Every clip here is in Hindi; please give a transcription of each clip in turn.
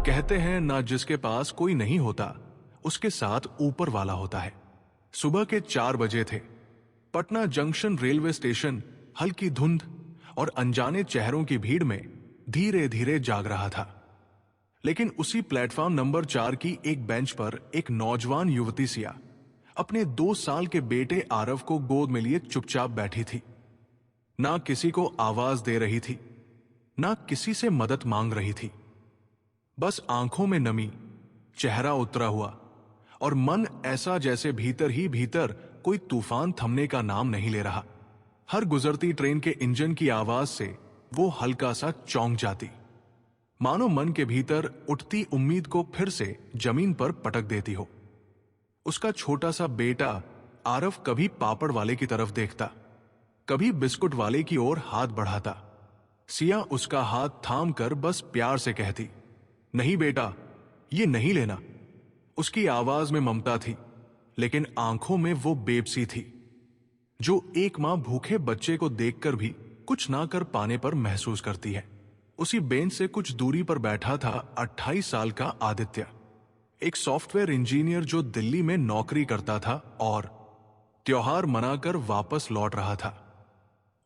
कहते हैं ना जिसके पास कोई नहीं होता उसके साथ ऊपर वाला होता है। सुबह के 4 बजे थे। पटना जंक्शन रेलवे स्टेशन हल्की धुंध और अनजाने चेहरों की भीड़ में धीरे धीरे जाग रहा था। लेकिन उसी प्लेटफॉर्म नंबर 4 की एक बेंच पर एक नौजवान युवती सिया अपने 2 साल के बेटे आरव को गोद में लिए चुपचाप बैठी थी। ना किसी को आवाज दे रही थी, ना किसी से मदद मांग रही थी। बस आंखों में नमी, चेहरा उतरा हुआ और मन ऐसा जैसे भीतर ही भीतर कोई तूफान थमने का नाम नहीं ले रहा। हर गुजरती ट्रेन के इंजन की आवाज से वो हल्का सा चौंक जाती, मानो मन के भीतर उठती उम्मीद को फिर से जमीन पर पटक देती हो। उसका छोटा सा बेटा आरव कभी पापड़ वाले की तरफ देखता, कभी बिस्कुट वाले की ओर हाथ बढ़ाता। सिया उसका हाथ थाम कर बस प्यार से कहती, नहीं बेटा, ये नहीं लेना। उसकी आवाज में ममता थी, लेकिन आंखों में वो बेबसी थी जो एक मां भूखे बच्चे को देखकर भी कुछ ना कर पाने पर महसूस करती है। उसी बेंच से कुछ दूरी पर बैठा था 28 साल का आदित्य, एक सॉफ्टवेयर इंजीनियर जो दिल्ली में नौकरी करता था और त्योहार मनाकर वापस लौट रहा था।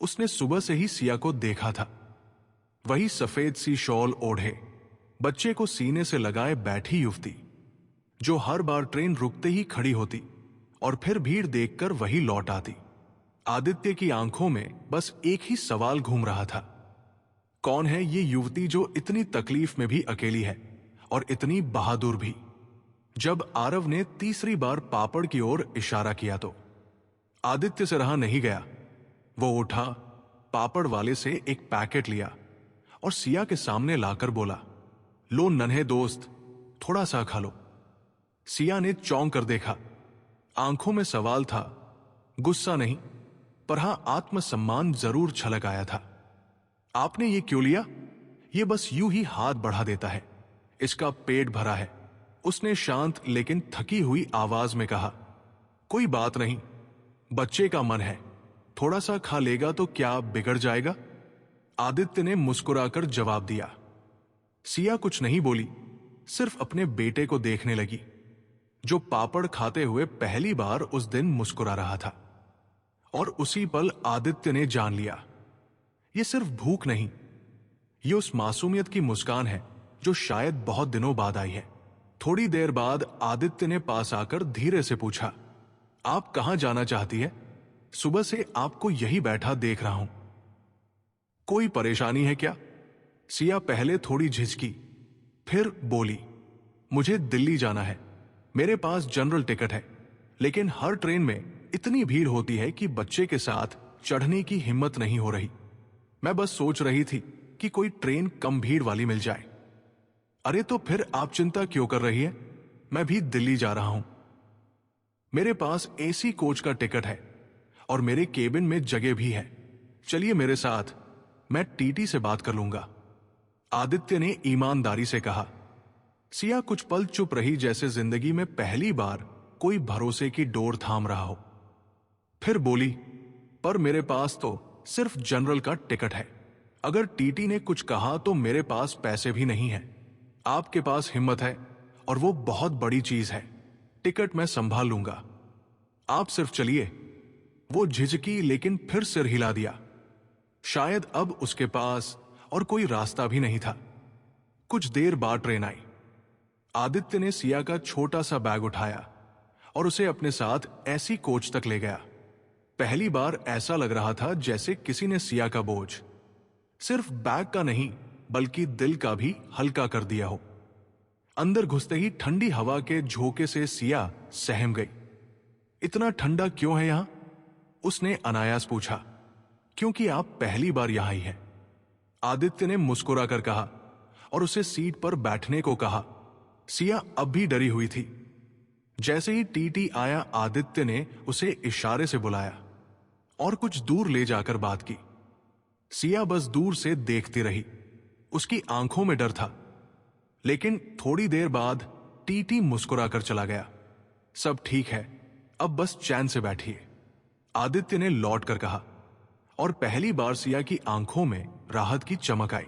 उसने सुबह से ही सिया को देखा था, वही सफेद सी शॉल ओढ़े, बच्चे को सीने से लगाए बैठी युवती जो हर बार ट्रेन रुकते ही खड़ी होती और फिर भीड़ देखकर वही लौट आती। आदित्य की आंखों में बस एक ही सवाल घूम रहा था, कौन है ये युवती जो इतनी तकलीफ में भी अकेली है और इतनी बहादुर भी। जब आरव ने तीसरी बार पापड़ की ओर इशारा किया तो आदित्य से रहा नहीं गया। वो उठा, पापड़ वाले से एक पैकेट लिया और सिया के सामने लाकर बोला, लो नन्हे दोस्त, थोड़ा सा खा लो। सिया ने चौंक कर देखा। आंखों में सवाल था, गुस्सा नहीं, पर हां आत्मसम्मान जरूर छलक आया था। आपने ये क्यों लिया? ये बस यूं ही हाथ बढ़ा देता है, इसका पेट भरा है। उसने शांत लेकिन थकी हुई आवाज में कहा, कोई बात नहीं, बच्चे का मन है, थोड़ा सा खा लेगा तो क्या बिगड़ जाएगा? आदित्य ने मुस्कुराकर जवाब दिया। सिया कुछ नहीं बोली, सिर्फ अपने बेटे को देखने लगी, जो पापड़ खाते हुए पहली बार उस दिन मुस्कुरा रहा था। और उसी पल आदित्य ने जान लिया, ये सिर्फ भूख नहीं, ये उस मासूमियत की मुस्कान है जो शायद बहुत दिनों बाद आई है। थोड़ी देर बाद आदित्य ने पास आकर धीरे से पूछा, आप कहां जाना चाहती है? सुबह से आपको यही बैठा देख रहा हूं। कोई परेशानी है क्या? सिया पहले थोड़ी झिझकी, फिर बोली, मुझे दिल्ली जाना है, मेरे पास जनरल टिकट है, लेकिन हर ट्रेन में इतनी भीड़ होती है कि बच्चे के साथ चढ़ने की हिम्मत नहीं हो रही। मैं बस सोच रही थी कि कोई ट्रेन कम भीड़ वाली मिल जाए। अरे तो फिर आप चिंता क्यों कर रही है? मैं भी दिल्ली जा रहा हूं। मेरे पास एसी कोच का टिकट है और मेरे केबिन में जगह भी है। चलिए मेरे साथ, मैं टीटी से बात कर लूंगा। आदित्य ने ईमानदारी से कहा। सिया कुछ पल चुप रही, जैसे जिंदगी में पहली बार कोई भरोसे की डोर थाम रहा हो। फिर बोली, पर मेरे पास तो सिर्फ जनरल का टिकट है। अगर टीटी ने कुछ कहा तो मेरे पास पैसे भी नहीं है। आपके पास हिम्मत है और वो बहुत बड़ी चीज है। टिकट मैं संभाल लूंगा, आप सिर्फ चलिए। वो झिझकी लेकिन फिर सिर हिला दिया। शायद अब उसके पास और कोई रास्ता भी नहीं था। कुछ देर बाद ट्रेन आई। आदित्य ने सिया का छोटा सा बैग उठाया और उसे अपने साथ ऐसी कोच तक ले गया। पहली बार ऐसा लग रहा था जैसे किसी ने सिया का बोझ सिर्फ बैग का नहीं बल्कि दिल का भी हल्का कर दिया हो। अंदर घुसते ही ठंडी हवा के झोंके से सिया सहम गई। इतना ठंडा क्यों है यहां? उसने अनायास पूछा। क्योंकि आप पहली बार यहां आई हैं, आदित्य ने मुस्कुराकर कहा और उसे सीट पर बैठने को कहा। सिया अब भी डरी हुई थी। जैसे ही टीटी आया, आदित्य ने उसे इशारे से बुलाया और कुछ दूर ले जाकर बात की। सिया बस दूर से देखती रही। उसकी आंखों में डर था, लेकिन थोड़ी देर बाद टीटी मुस्कुराकर चला गया। सब ठीक है, अब बस चैन से बैठिए, आदित्य ने लौट कर कहा। और पहली बार सिया की आंखों में राहत की चमक आई।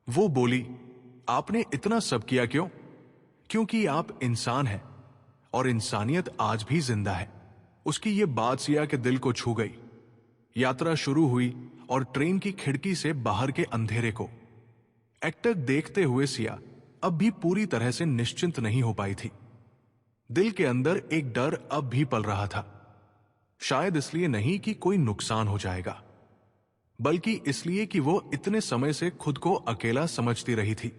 वो बोली, आपने इतना सब किया क्यों? क्योंकि आप इंसान हैं और इंसानियत आज भी जिंदा है। उसकी ये बात सिया के दिल को छू गई। यात्रा शुरू हुई और ट्रेन की खिड़की से बाहर के अंधेरे को एकटक देखते हुए सिया अब भी पूरी तरह से निश्चिंत नहीं हो पाई थी। दिल के अंदर एक डर अब भी पल रहा था। शायद इसलिए नहीं कि कोई नुकसान हो जाएगा, बल्कि इसलिए कि वो इतने समय से खुद को अकेला समझती रही थी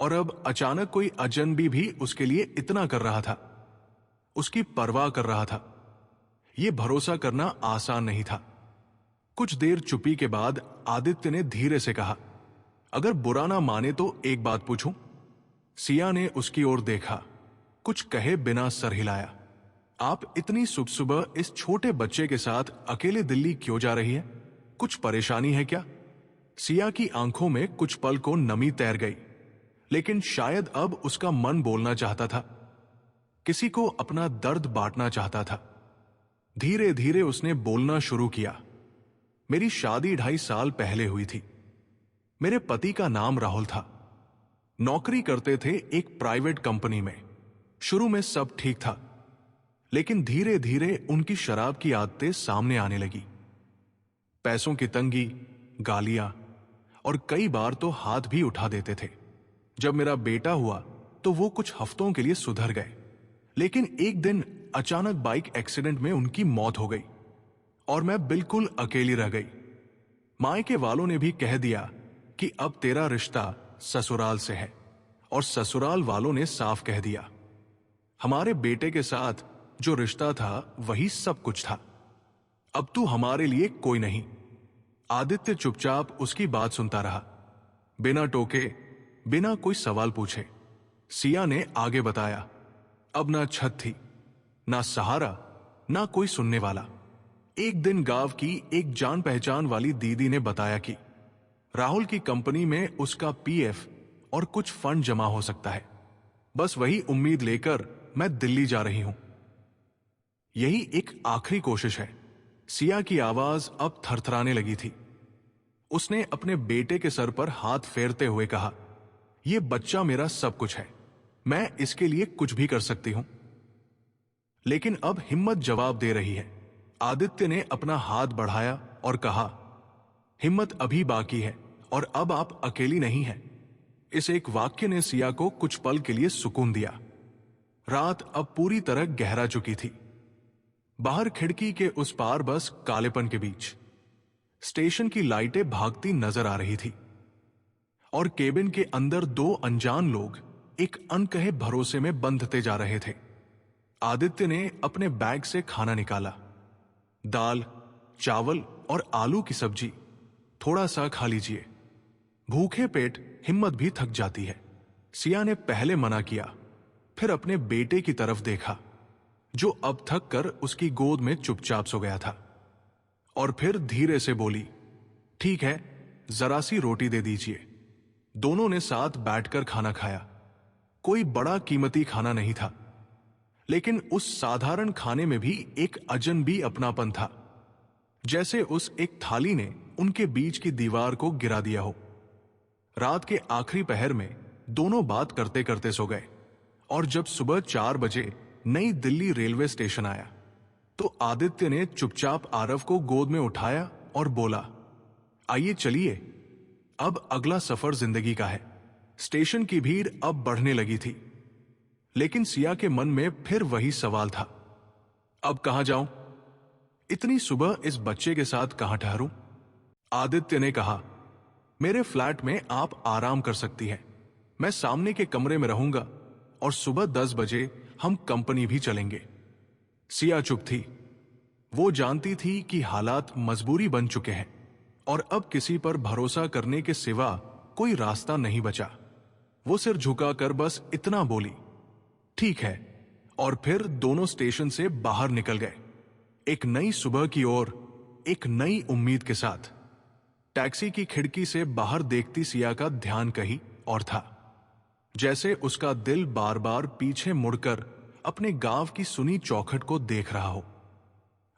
और अब अचानक कोई अजनबी भी उसके लिए इतना कर रहा था, उसकी परवाह कर रहा था। यह भरोसा करना आसान नहीं था। कुछ देर चुप्पी के बाद आदित्य ने धीरे से कहा, अगर बुरा ना माने तो एक बात पूछूं? सिया ने उसकी ओर देखा, कुछ कहे बिना सर हिलाया। आप इतनी सुबह सुबह इस छोटे बच्चे के साथ अकेले दिल्ली क्यों जा रही है? कुछ परेशानी है क्या? सिया की आंखों में कुछ पल को नमी तैर गई, लेकिन शायद अब उसका मन बोलना चाहता था, किसी को अपना दर्द बांटना चाहता था। धीरे धीरे उसने बोलना शुरू किया। मेरी शादी 2.5 साल पहले हुई थी। मेरे पति का नाम राहुल था। नौकरी करते थे एक प्राइवेट कंपनी में। शुरू में सब ठीक था, लेकिन धीरे धीरे उनकी शराब की आदतें सामने आने लगी। पैसों की तंगी, गालियां और कई बार तो हाथ भी उठा देते थे। जब मेरा बेटा हुआ तो वो कुछ हफ्तों के लिए सुधर गए, लेकिन एक दिन अचानक बाइक एक्सीडेंट में उनकी मौत हो गई और मैं बिल्कुल अकेली रह गई। मायके वालों ने भी कह दिया कि अब तेरा रिश्ता ससुराल से है, और ससुराल वालों ने साफ कह दिया हमारे बेटे के साथ जो रिश्ता था वही सब कुछ था। अब तू हमारे लिए कोई नहीं। आदित्य चुपचाप उसकी बात सुनता रहा, बिना टोके, बिना कोई सवाल पूछे। सिया ने आगे बताया, अब ना छत थी, ना सहारा, ना कोई सुनने वाला। एक दिन गांव की एक जान पहचान वाली दीदी ने बताया कि राहुल की कंपनी में उसका पीएफ और कुछ फंड जमा हो सकता है। बस वही उम्मीद लेकर मैं दिल्ली जा रही हूं। यही एक आखिरी कोशिश है। सिया की आवाज अब थरथराने लगी थी। उसने अपने बेटे के सर पर हाथ फेरते हुए कहा, यह बच्चा मेरा सब कुछ है, मैं इसके लिए कुछ भी कर सकती हूं। लेकिन अब हिम्मत जवाब दे रही है। आदित्य ने अपना हाथ बढ़ाया और कहा, हिम्मत अभी बाकी है और अब आप अकेली नहीं हैं। इस एक वाक्य ने सिया को कुछ पल के लिए सुकून दिया। रात अब पूरी तरह गहरा चुकी थी। बाहर खिड़की के उस पार बस कालेपन के बीच स्टेशन की लाइटें भागती नजर आ रही थी और केबिन के अंदर 2 अनजान लोग एक अनकहे भरोसे में बंधते जा रहे थे। आदित्य ने अपने बैग से खाना निकाला, दाल, चावल और आलू की सब्जी। थोड़ा सा खा लीजिए, भूखे पेट हिम्मत भी थक जाती है। सिया ने पहले मना किया, फिर अपने बेटे की तरफ देखा जो अब थक कर उसकी गोद में चुपचाप सो गया था, और फिर धीरे से बोली, ठीक है, जरा सी रोटी दे दीजिए। दोनों ने साथ बैठकर खाना खाया। कोई बड़ा कीमती खाना नहीं था, लेकिन उस साधारण खाने में भी एक अजनबी अपनापन था, जैसे उस एक थाली ने उनके बीच की दीवार को गिरा दिया हो। रात के आखिरी पहर में दोनों बात करते करते सो गए, और जब सुबह 4 बजे नई दिल्ली रेलवे स्टेशन आया तो आदित्य ने चुपचाप आरव को गोद में उठाया और बोला, आइए चलिए, अब अगला सफर जिंदगी का है। स्टेशन की भीड़ अब बढ़ने लगी थी, लेकिन सिया के मन में फिर वही सवाल था, अब कहां जाऊं? इतनी सुबह इस बच्चे के साथ कहां ठहरूं? आदित्य ने कहा, मेरे फ्लैट में आप आराम कर सकती हैं। मैं सामने के कमरे में रहूंगा और सुबह 10 बजे हम कंपनी भी चलेंगे। सिया चुप थी। वो जानती थी कि हालात मजबूरी बन चुके हैं और अब किसी पर भरोसा करने के सिवा कोई रास्ता नहीं बचा। वो सिर झुकाकर बस इतना बोली, ठीक है, और फिर दोनों स्टेशन से बाहर निकल गए, एक नई सुबह की ओर, एक नई उम्मीद के साथ। टैक्सी की खिड़की से बाहर देखती सिया का ध्यान कहीं और था, जैसे उसका दिल बार बार पीछे मुड़कर अपने गांव की सुनी चौखट को देख रहा हो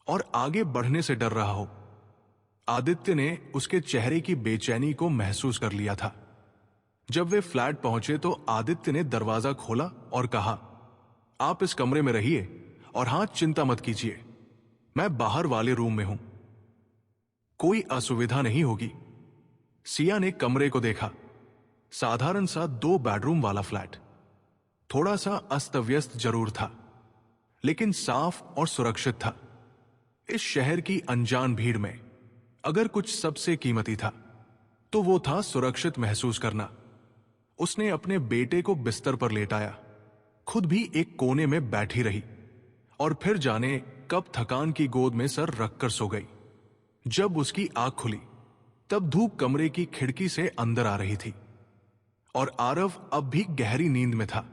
और आगे बढ़ने से डर रहा हो। आदित्य ने उसके चेहरे की बेचैनी को महसूस कर लिया था, जब वे फ्लैट पहुंचे तो आदित्य ने दरवाजा खोला और कहा, आप इस कमरे में रहिए और हां, चिंता मत कीजिए, मैं बाहर वाले रूम में हूं, कोई असुविधा नहीं होगी। सिया ने कमरे को देखा। साधारण सा 2 बेडरूम वाला फ्लैट, थोड़ा सा अस्त व्यस्त जरूर था, लेकिन साफ और सुरक्षित था। इस शहर की अनजान भीड़ में अगर कुछ सबसे कीमती था तो वो था सुरक्षित महसूस करना। उसने अपने बेटे को बिस्तर पर लेटाया, खुद भी एक कोने में बैठी रही और फिर जाने कब थकान की गोद में सर रखकर सो गई। जब उसकी आंख खुली तब धूप कमरे की खिड़की से अंदर आ रही थी और आरव अब भी गहरी नींद में था।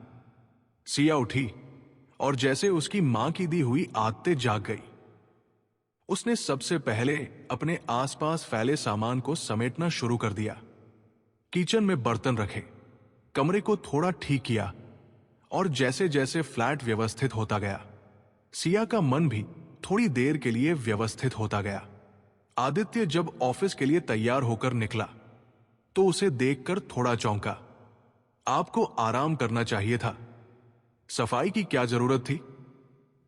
सिया उठी और जैसे उसकी मां की दी हुई आदतें जाग गई। उसने सबसे पहले अपने आसपास फैले सामान को समेटना शुरू कर दिया। किचन में बर्तन रखे, कमरे को थोड़ा ठीक किया और जैसे जैसे फ्लैट व्यवस्थित होता गया, सिया का मन भी थोड़ी देर के लिए व्यवस्थित होता गया। आदित्य जब ऑफिस के लिए तैयार होकर निकला तो उसे देखकर थोड़ा चौंका। आपको आराम करना चाहिए था, सफाई की क्या जरूरत थी?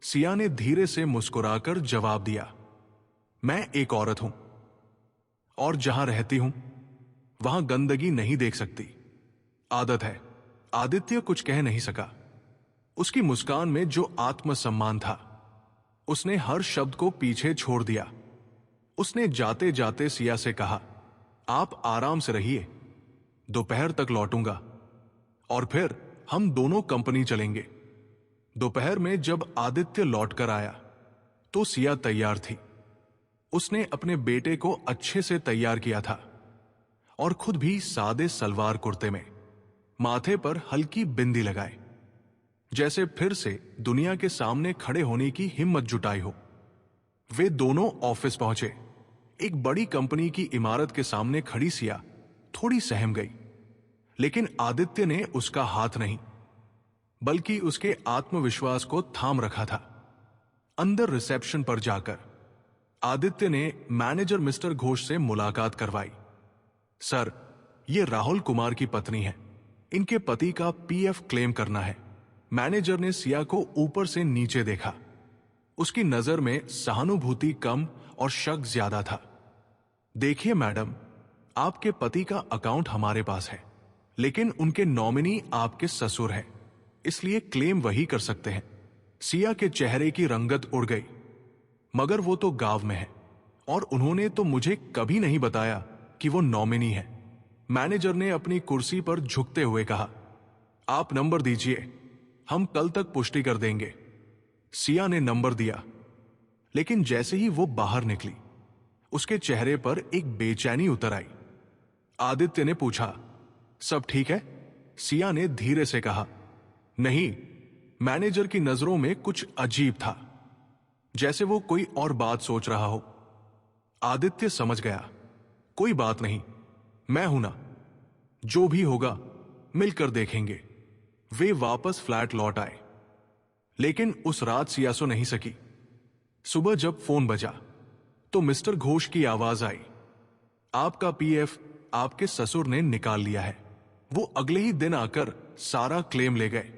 सिया ने धीरे से मुस्कुराकर जवाब दिया, मैं एक औरत हूं और जहां रहती हूं वहां गंदगी नहीं देख सकती, आदत है। आदित्य कुछ कह नहीं सका। उसकी मुस्कान में जो आत्मसम्मान था, उसने हर शब्द को पीछे छोड़ दिया। उसने जाते जाते सिया से कहा, आप आराम से रहिए, दोपहर तक लौटूंगा और फिर हम दोनों कंपनी चलेंगे। दोपहर में जब आदित्य लौटकर आया तो सिया तैयार थी। उसने अपने बेटे को अच्छे से तैयार किया था और खुद भी सादे सलवार कुर्ते में, माथे पर हल्की बिंदी लगाए, जैसे फिर से दुनिया के सामने खड़े होने की हिम्मत जुटाई हो। वे दोनों ऑफिस पहुंचे। एक बड़ी कंपनी की इमारत के सामने खड़ी सिया थोड़ी सहम गई, लेकिन आदित्य ने उसका हाथ नहीं बल्कि उसके आत्मविश्वास को थाम रखा था। अंदर रिसेप्शन पर जाकर आदित्य ने मैनेजर मिस्टर घोष से मुलाकात करवाई। सर, ये राहुल कुमार की पत्नी है, इनके पति का पीएफ क्लेम करना है। मैनेजर ने सिया को ऊपर से नीचे देखा। उसकी नजर में सहानुभूति कम और शक ज्यादा था। देखिए मैडम, आपके पति का अकाउंट हमारे पास है, लेकिन उनके नॉमिनी आपके ससुर हैं, इसलिए क्लेम वही कर सकते हैं। सिया के चेहरे की रंगत उड़ गई। मगर वो तो गांव में है और उन्होंने तो मुझे कभी नहीं बताया कि वो नॉमिनी है। मैनेजर ने अपनी कुर्सी पर झुकते हुए कहा, आप नंबर दीजिए, हम कल तक पुष्टि कर देंगे। सिया ने नंबर दिया, लेकिन जैसे ही वो बाहर निकली उसके चेहरे पर एक बेचैनी उतर आई। आदित्य ने पूछा, सब ठीक है? सिया ने धीरे से कहा, नहीं। मैनेजर की नजरों में कुछ अजीब था, जैसे वो कोई और बात सोच रहा हो। आदित्य समझ गया, कोई बात नहीं, मैं हूं ना, जो भी होगा मिलकर देखेंगे। वे वापस फ्लैट लौट आए, लेकिन उस रात सिया सो नहीं सकी। सुबह जब फोन बजा तो मिस्टर घोष की आवाज आई, आपका पीएफ आपके ससुर ने निकाल लिया है। वो अगले ही दिन आकर सारा क्लेम ले गए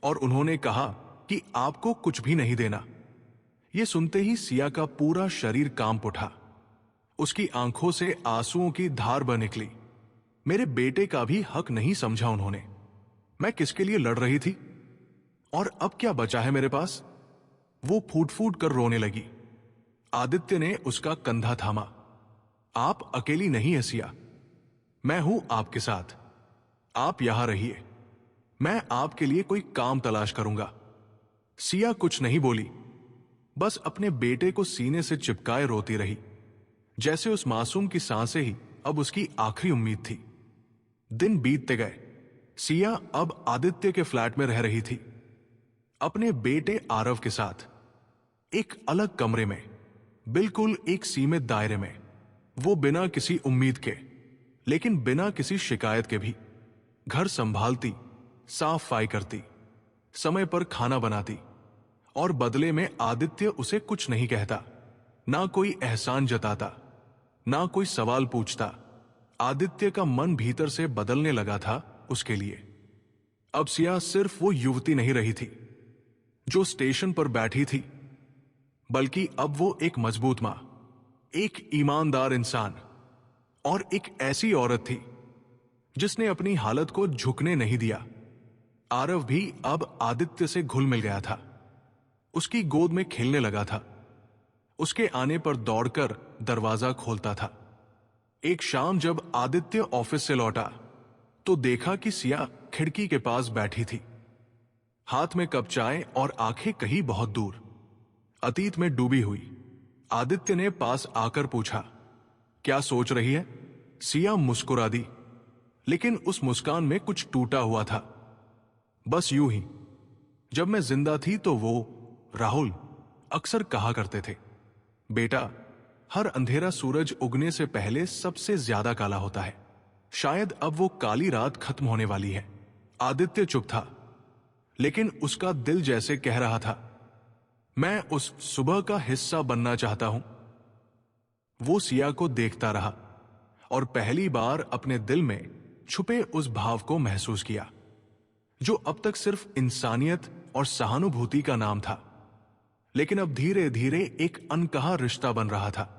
और उन्होंने कहा कि आपको कुछ भी नहीं देना। यह सुनते ही सिया का पूरा शरीर कांप उठा। उसकी आंखों से आंसुओं की धार बह निकली। मेरे बेटे का भी हक नहीं समझा उन्होंने। मैं किसके लिए लड़ रही थी और अब क्या बचा है मेरे पास? वो फूट फूट कर रोने लगी। आदित्य ने उसका कंधा थामा। आप अकेली नहीं है सिया, मैं हूं आपके साथ। आप यहां रहिए, मैं आपके लिए कोई काम तलाश करूंगा। सिया कुछ नहीं बोली, बस अपने बेटे को सीने से चिपकाए रोती रही, जैसे उस मासूम की सांसें ही अब उसकी आखिरी उम्मीद थी। दिन बीतते गए। सिया अब आदित्य के फ्लैट में रह रही थी, अपने बेटे आरव के साथ, एक अलग कमरे में, बिल्कुल एक सीमित दायरे में। वो बिना किसी उम्मीद के, लेकिन बिना किसी शिकायत के भी घर संभालती, साफ सफाई करती, समय पर खाना बनाती, और बदले में आदित्य उसे कुछ नहीं कहता, ना कोई एहसान जताता, ना कोई सवाल पूछता। आदित्य का मन भीतर से बदलने लगा था उसके लिए। अब सिया सिर्फ वो युवती नहीं रही थी जो स्टेशन पर बैठी थी, बल्कि अब वो एक मजबूत मां, एक ईमानदार इंसान और एक ऐसी औरत थी जिसने अपनी हालत को झुकने नहीं दिया। आरव भी अब आदित्य से घुल मिल गया था, उसकी गोद में खेलने लगा था, उसके आने पर दौड़कर दरवाजा खोलता था। एक शाम जब आदित्य ऑफिस से लौटा तो देखा कि सिया खिड़की के पास बैठी थी, हाथ में कप चाय और आंखें कहीं बहुत दूर अतीत में डूबी हुई। आदित्य ने पास आकर पूछा, क्या सोच रही है? सिया मुस्कुरा दी, लेकिन उस मुस्कान में कुछ टूटा हुआ था। बस यूं ही, जब मैं जिंदा थी तो वो राहुल अक्सर कहा करते थे, बेटा, हर अंधेरा सूरज उगने से पहले सबसे ज्यादा काला होता है। शायद अब वो काली रात खत्म होने वाली है। आदित्य चुप था, लेकिन उसका दिल जैसे कह रहा था, मैं उस सुबह का हिस्सा बनना चाहता हूं। वो सिया को देखता रहा और पहली बार अपने दिल में छुपे उस भाव को महसूस किया जो अब तक सिर्फ इंसानियत और सहानुभूति का नाम था, लेकिन अब धीरे धीरे एक अनकहा रिश्ता बन रहा था।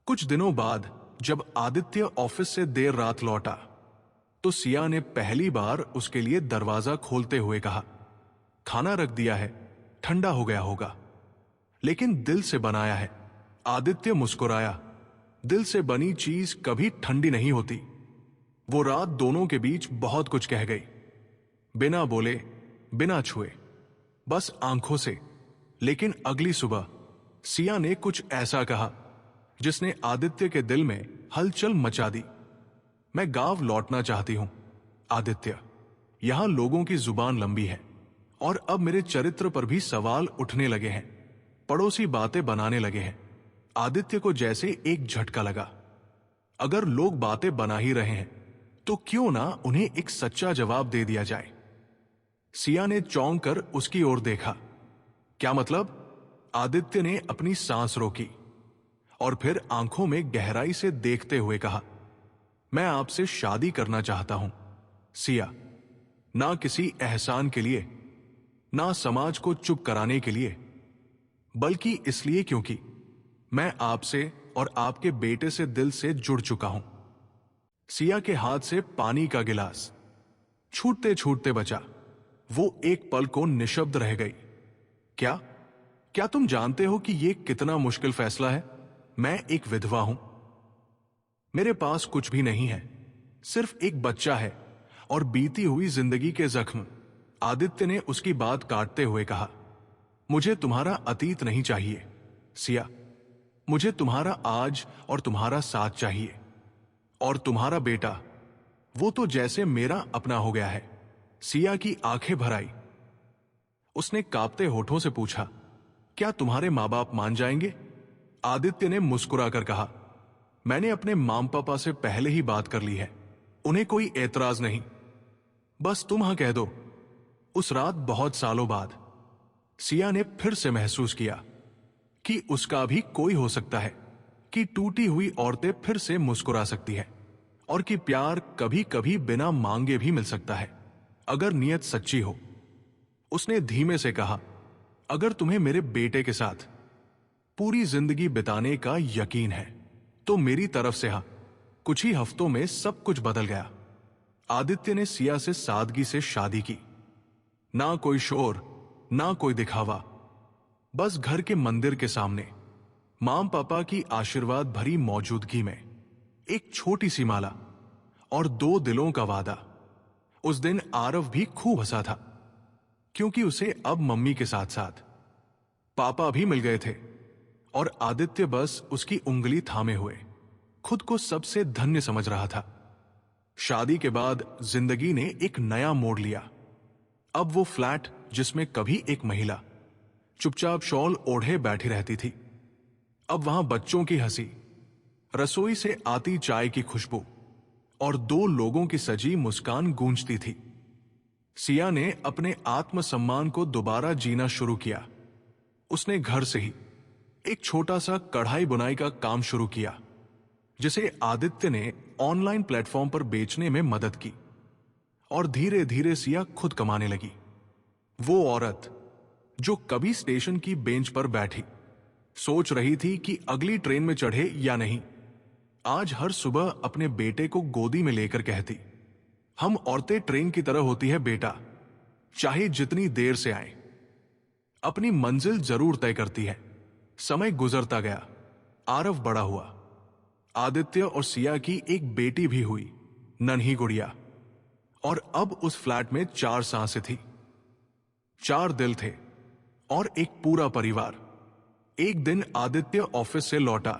कुछ दिनों बाद जब आदित्य ऑफिस से देर रात लौटा तो सिया ने पहली बार उसके लिए दरवाजा खोलते हुए कहा, खाना रख दिया है, ठंडा हो गया होगा, लेकिन दिल से बनाया है। आदित्य मुस्कुराया, दिल से बनी चीज कभी ठंडी नहीं होती। वो रात दोनों के बीच बहुत कुछ कह गई, बिना बोले, बिना छुए, बस आंखों से। लेकिन अगली सुबह सिया ने कुछ ऐसा कहा जिसने आदित्य के दिल में हलचल मचा दी। मैं गांव लौटना चाहती हूं आदित्य, यहां लोगों की जुबान लंबी है और अब मेरे चरित्र पर भी सवाल उठने लगे हैं, पड़ोसी बातें बनाने लगे हैं। आदित्य को जैसे एक झटका लगा, अगर लोग बातें बना ही रहे हैं तो क्यों ना उन्हें एक सच्चा जवाब दे दिया जाए। सिया ने चौंक कर उसकी ओर देखा। क्या मतलब? आदित्य ने अपनी सांस रोकी और फिर आंखों में गहराई से देखते हुए कहा, मैं आपसे शादी करना चाहता हूं सिया, ना किसी एहसान के लिए, ना समाज को चुप कराने के लिए, बल्कि इसलिए क्योंकि मैं आपसे और आपके बेटे से दिल से जुड़ चुका हूं। सिया के हाथ से पानी का गिलास छूटते छूटते बचा। वो एक पल को निशब्द रह गई। क्या क्या तुम जानते हो कि यह कितना मुश्किल फैसला है? मैं एक विधवा हूं, मेरे पास कुछ भी नहीं है, सिर्फ एक बच्चा है और बीती हुई जिंदगी के जख्म। आदित्य ने उसकी बात काटते हुए कहा, मुझे तुम्हारा अतीत नहीं चाहिए सिया, मुझे तुम्हारा आज और तुम्हारा साथ चाहिए। और तुम्हारा बेटा, वो तो जैसे मेरा अपना हो गया है। सिया की आंखें भर आई। उसने कांपते होठों से पूछा, क्या तुम्हारे मां बाप मान जाएंगे? आदित्य ने मुस्कुराकर कहा, मैंने अपने माम पापा से पहले ही बात कर ली है, उन्हें कोई एतराज नहीं, बस तुम हां कह दो। उस रात बहुत सालों बाद सिया ने फिर से महसूस किया कि उसका भी कोई हो सकता है, कि टूटी हुई औरतें फिर से मुस्कुरा सकती है और कि प्यार कभी कभी बिना मांगे भी मिल सकता है अगर नीयत सच्ची हो। उसने धीमे से कहा, अगर तुम्हें मेरे बेटे के साथ पूरी जिंदगी बिताने का यकीन है तो मेरी तरफ से हां। कुछ ही हफ्तों में सब कुछ बदल गया। आदित्य ने सिया से सादगी से शादी की, ना कोई शोर, ना कोई दिखावा, बस घर के मंदिर के सामने मां पापा की आशीर्वाद भरी मौजूदगी में एक छोटी सी माला और 2 दिलों का वादा। उस दिन आरव भी खूब हंसा था, क्योंकि उसे अब मम्मी के साथ साथ पापा भी मिल गए थे और आदित्य बस उसकी उंगली थामे हुए खुद को सबसे धन्य समझ रहा था। शादी के बाद जिंदगी ने एक नया मोड़ लिया। अब वो फ्लैट जिसमें कभी एक महिला चुपचाप शॉल ओढ़े बैठी रहती थी, अब वहां बच्चों की हंसी, रसोई से आती चाय की खुशबू और 2 लोगों की सजी मुस्कान गूंजती थी। सिया ने अपने आत्मसम्मान को दोबारा जीना शुरू किया। उसने घर से ही एक छोटा सा कढ़ाई बुनाई का काम शुरू किया, जिसे आदित्य ने ऑनलाइन प्लेटफॉर्म पर बेचने में मदद की। और धीरे धीरे सिया खुद कमाने लगी। वो औरत जो कभी स्टेशन की बेंच पर बैठी सोच रही थी कि अगली ट्रेन में चढ़े या नहीं, आज हर सुबह अपने बेटे को गोदी में लेकर कहती, हम औरतें ट्रेन की तरह होती है बेटा, चाहे जितनी देर से आए, अपनी मंजिल जरूर तय करती है। समय गुजरता गया, आरव बड़ा हुआ। आदित्य और सिया की एक बेटी भी हुई, नन्ही गुड़िया। और अब उस फ्लैट में 4 सांसें थी, 4 दिल थे और एक पूरा परिवार। एक दिन आदित्य ऑफिस से लौटा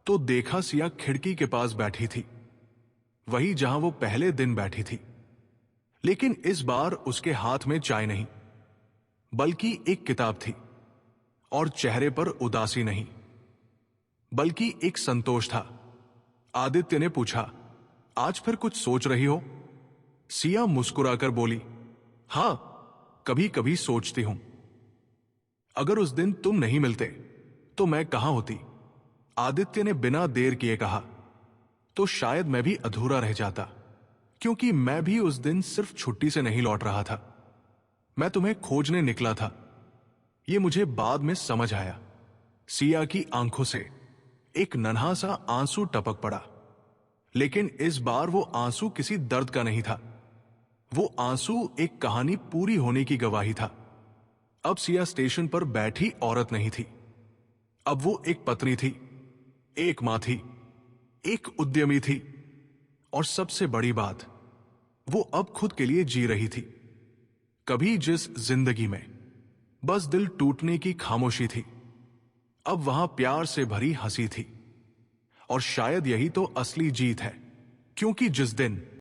तो देखा सिया खिड़की के पास बैठी थी, वही जहां वो पहले दिन बैठी थी। लेकिन इस बार उसके हाथ में चाय नहीं, बल्कि एक किताब थी। और चेहरे पर उदासी नहीं, बल्कि एक संतोष था। आदित्य ने पूछा, आज फिर कुछ सोच रही हो? सिया मुस्कुराकर बोली, हां, कभी कभी सोचती हूं, अगर उस दिन तुम नहीं मिलते तो मैं कहां होती। आदित्य ने बिना देर किए कहा, तो शायद मैं भी अधूरा रह जाता, क्योंकि मैं भी उस दिन सिर्फ छुट्टी से नहीं लौट रहा था, मैं तुम्हें खोजने निकला था। यह मुझे बाद में समझ आया। सिया की आंखों से एक नन्हा सा आंसू टपक पड़ा, लेकिन इस बार वो आंसू किसी दर्द का नहीं था। वो आंसू एक कहानी पूरी होने की गवाही था। अब सिया स्टेशन पर बैठी औरत नहीं थी, अब वो एक पत्नी थी, एक मां थी, एक उद्यमी थी, और सबसे बड़ी बात, वो अब खुद के लिए जी रही थी। कभी जिस जिंदगी में बस दिल टूटने की खामोशी थी, अब वहां प्यार से भरी हंसी थी। और शायद यही तो असली जीत है, क्योंकि जिस दिन